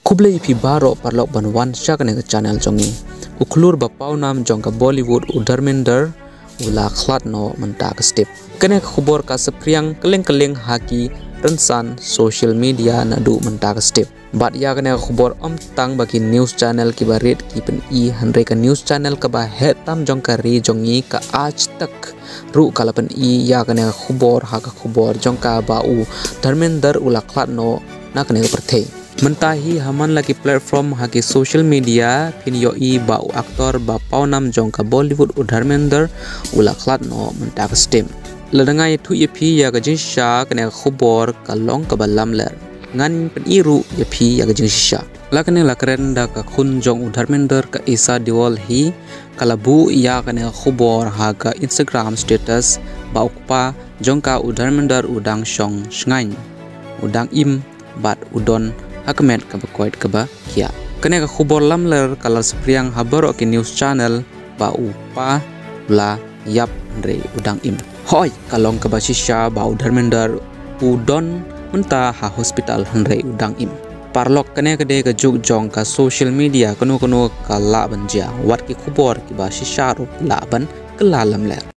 Kublai pi baro parlok banwan syak ne channel jongi uklur bapau nam jong ka Bollywood Dharmender ula khlat no menta ka step kene khubor ka sepriang keleng haki rensan social media na du menta ka step bat ya kene khubor tang bagi news channel ki barit ki pen i hanre ka news channel ka ba hetam jong ka ri jongi ka aaj tak ru kala pen i ya kene khubor ha ka khubor jong ka ba u Dharmender ula khlat no na kene perthei mentahi haman lagi platform haki social media pin yo i bau aktor bapau nam jong ka Bollywood Dharmender ula khlat no mentak stem ledengai thu yepi ya ga jinsha kene khubor kalong ka balam ler ngan pen iru yepi ya ga jinsha lakne lakren da ka khun jong Dharmender ka isa diwal hi kalabu ya kene khubor ha ka Instagram status bau pa jong ka Dharmender udang shong shngain udang im bat udon hakmet ka bakoit ka ba kia kene ka khubor lamler kalar spriang habaro ki news channel ba upa la yap re udang im hoi kalong ka ba shisha ba Dharmender udon menta ha hospital hanre udang im parlok kene ka de ka juk jong ka social media kono ka la banja wat ki khubor ki ba shisha ru la ban kala lamler